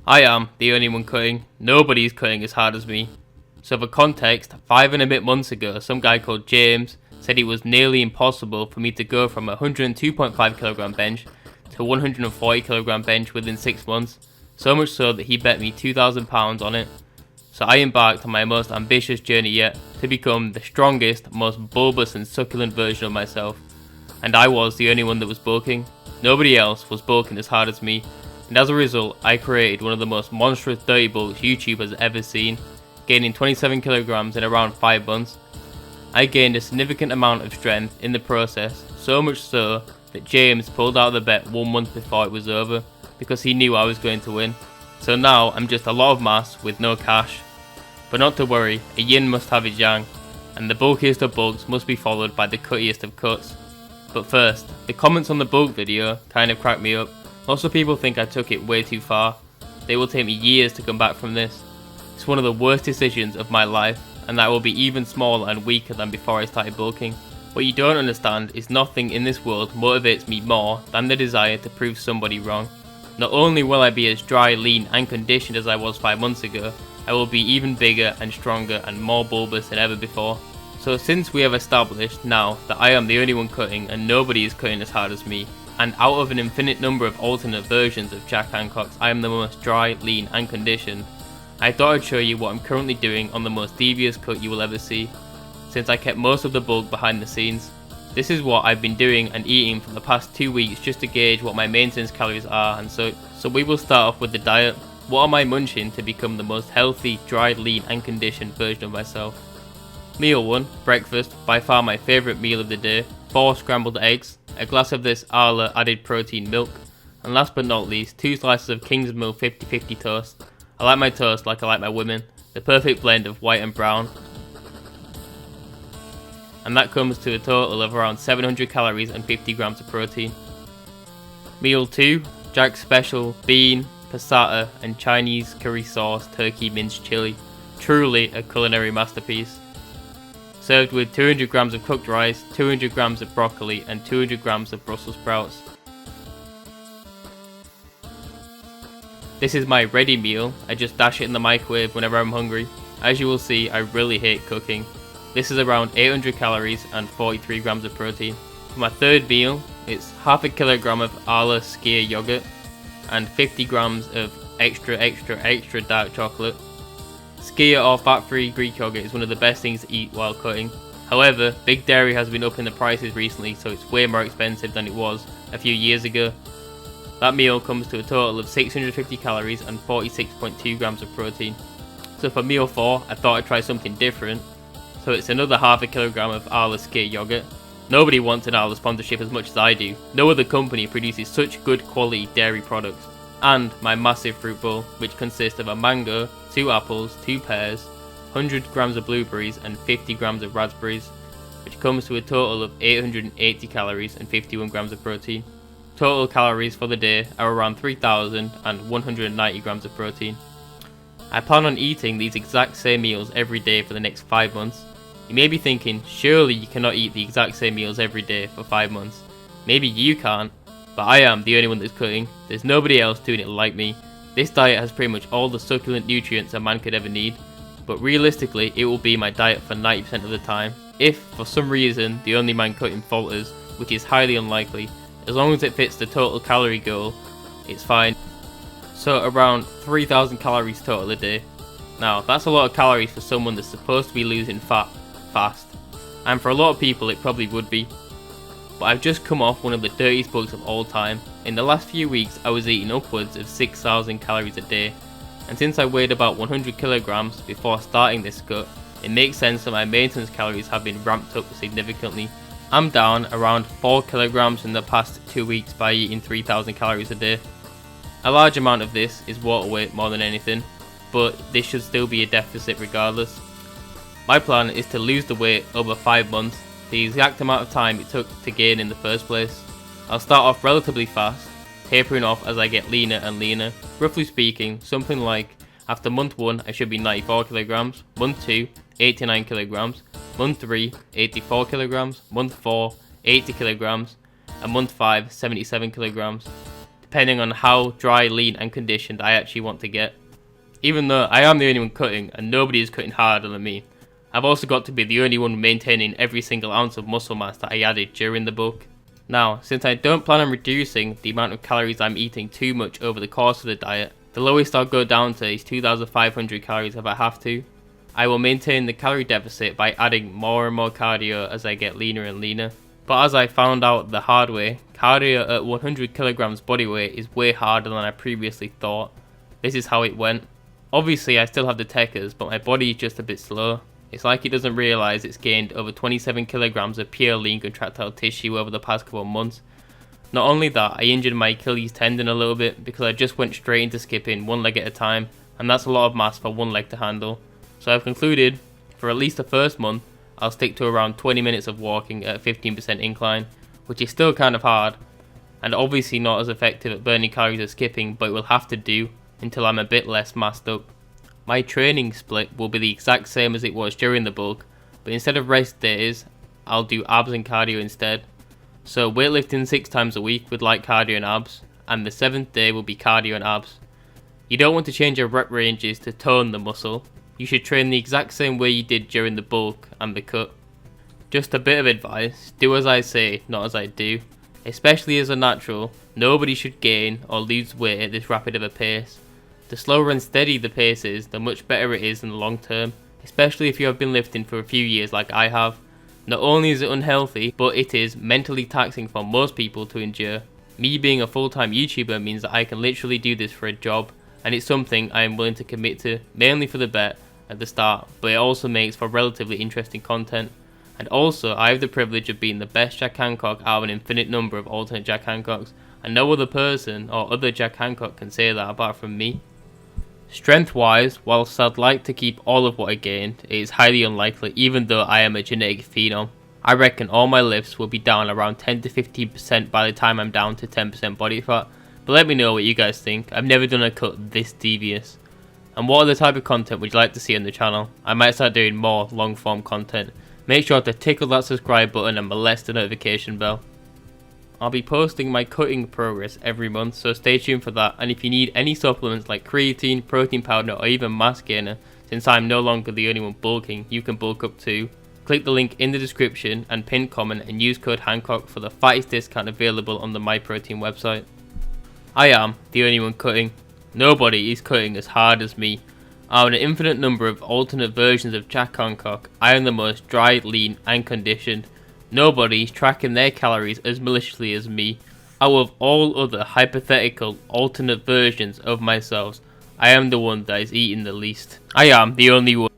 I am the only one cutting. Nobody's cutting as hard as me. So for context, 5 and a bit months ago, some guy called James said it was nearly impossible for me to go from a 102.5kg bench to 140kg bench within 6 months, so much so that he bet me £2,000 on it. So I embarked on my most ambitious journey yet, to become the strongest, most bulbous and succulent version of myself. And I was the only one that was bulking. Nobody else was bulking as hard as me, and as a result I created one of the most monstrous dirty bulks YouTube has ever seen, gaining 27kg in around 5 months. I gained a significant amount of strength in the process, so much so that James pulled out of the bet 1 month before it was over, because he knew I was going to win. So now I'm just a lot of mass with no cash. But not to worry, a yin must have its yang, and the bulkiest of bulks must be followed by the cuttiest of cuts. But first, the comments on the bulk video kind of cracked me up. Lots of people think I took it way too far. They will take me years to come back from this. It's one of the worst decisions of my life, and that will be even smaller and weaker than before I started bulking. What you don't understand is nothing in this world motivates me more than the desire to prove somebody wrong. Not only will I be as dry, lean and conditioned as I was 5 months ago, I will be even bigger and stronger and more bulbous than ever before. So since we have established now that I am the only one cutting and nobody is cutting as hard as me, and out of an infinite number of alternate versions of Jack Hancock's I am the most dry, lean and conditioned, I thought I'd show you what I'm currently doing on the most devious cut you will ever see, since I kept most of the bulk behind the scenes. This is what I've been doing and eating for the past 2 weeks just to gauge what my maintenance calories are and so we will start off with the diet. What am I munching to become the most healthy, dry, lean and conditioned version of myself? Meal 1, breakfast, by far my favourite meal of the day. 4 scrambled eggs, a glass of this Arla added protein milk, and last but not least, 2 slices of King's Mill 50/50 toast. I like my toast like I like my women, the perfect blend of white and brown. And that comes to a total of around 700 calories and 50 grams of protein. Meal 2, Jack's special bean, passata and Chinese curry sauce turkey minced chili. Truly a culinary masterpiece. Served with 200 grams of cooked rice, 200 grams of broccoli and 200 grams of Brussels sprouts. This is my ready meal. I just dash it in the microwave whenever I'm hungry. As you will see, I really hate cooking. This is around 800 calories and 43 grams of protein. For my third meal, it's half a kilogram of Arla skyr yogurt and 50 grams of extra dark chocolate. Skyr or fat-free Greek yogurt is one of the best things to eat while cutting. However, big dairy has been up in the prices recently, so it's way more expensive than it was a few years ago. That meal comes to a total of 650 calories and 46.2 grams of protein. So for meal 4, I thought I'd try something different. So it's another half a kilogram of Arla skyr yogurt. Nobody wants an Arla sponsorship as much as I do. No other company produces such good quality dairy products. And my massive fruit bowl, which consists of a mango, 2 apples, 2 pears, 100 grams of blueberries and 50 grams of raspberries, which comes to a total of 880 calories and 51 grams of protein. Total calories for the day are around 3,190 grams of protein. I plan on eating these exact same meals every day for the next 5 months. You may be thinking, surely you cannot eat the exact same meals every day for 5 months. Maybe you can't, but I am the only one that's cutting. There's nobody else doing it like me. This diet has pretty much all the succulent nutrients a man could ever need, but realistically it will be my diet for 90% of the time. If, for some reason, the only man cutting falters, which is highly unlikely, as long as it fits the total calorie goal, it's fine. So around 3,000 calories total a day. Now that's a lot of calories for someone that's supposed to be losing fat fast, and for a lot of people it probably would be. But I've just come off one of the dirtiest bulks of all time. In the last few weeks I was eating upwards of 6,000 calories a day, and since I weighed about 100 kilograms before starting this cut, it makes sense that my maintenance calories have been ramped up significantly. I'm down around 4 kilograms in the past 2 weeks by eating 3,000 calories a day. A large amount of this is water weight more than anything, but this should still be a deficit regardless. My plan is to lose the weight over 5 months, the exact amount of time it took to gain in the first place. I'll start off relatively fast, tapering off as I get leaner and leaner. Roughly speaking, something like after month 1 I should be 94 kilograms, month 2 89 kilograms, month 3 84 kilograms, month 4 80 kilograms, and month 5 77 kilograms. depending on how dry, lean and conditioned I actually want to get. Even though I am the only one cutting and nobody is cutting harder than me, I've also got to be the only one maintaining every single ounce of muscle mass that I added during the bulk. Now, since I don't plan on reducing the amount of calories I'm eating too much over the course of the diet, the lowest I'll go down to is 2,500 calories if I have to. I will maintain the calorie deficit by adding more and more cardio as I get leaner and leaner. But as I found out the hard way, cardio at 100 kilograms body weight is way harder than I previously thought. This is how it went. Obviously I still have the techers, but my body is just a bit slow. It's like it doesn't realise it's gained over 27 kilograms of pure lean contractile tissue over the past couple of months. Not only that, I injured my Achilles tendon a little bit because I just went straight into skipping one leg at a time, and that's a lot of mass for one leg to handle. So I've concluded, for at least the first month, I'll stick to around 20 minutes of walking at a 15% incline, which is still kind of hard, and obviously not as effective at burning calories as skipping, but it will have to do until I'm a bit less massed up. My training split will be the exact same as it was during the bulk, but instead of rest days, I'll do abs and cardio instead. So weightlifting 6 times a week with light cardio and abs, and the 7th day will be cardio and abs. You don't want to change your rep ranges to tone the muscle. You should train the exact same way you did during the bulk and the cut. Just a bit of advice, do as I say, not as I do. Especially as a natural, nobody should gain or lose weight at this rapid of a pace. The slower and steady the pace is, the much better it is in the long term, especially if you have been lifting for a few years like I have. Not only is it unhealthy, but it is mentally taxing for most people to endure. Me being a full-time YouTuber means that I can literally do this for a job, and it's something I am willing to commit to, mainly for the bet at the start, but it also makes for relatively interesting content. And also, I have the privilege of being the best Jack Hancock out of an infinite number of alternate Jack Hancocks, and no other person or other Jack Hancock can say that apart from me. Strength wise, whilst I'd like to keep all of what I gained, it is highly unlikely even though I am a genetic phenom. I reckon all my lifts will be down around 10 to 15% by the time I'm down to 10% body fat, but let me know what you guys think. I've never done a cut this devious. And what other type of content would you like to see on the channel? I might start doing more long form content. Make sure to tickle that subscribe button and molest the notification bell. I'll be posting my cutting progress every month, so stay tuned for that. And if you need any supplements like creatine, protein powder or even mass gainer, since I'm no longer the only one bulking, you can bulk up too. Click the link in the description and pinned comment and use code Hancock for the fattest discount available on the MyProtein website. I am the only one cutting. Nobody is cutting as hard as me. Out of an infinite number of alternate versions of Jack Hancock, I am the most dry, lean and conditioned. Nobody is tracking their calories as maliciously as me. Out of all other hypothetical alternate versions of myself, I am the one that is eating the least. I am the only one.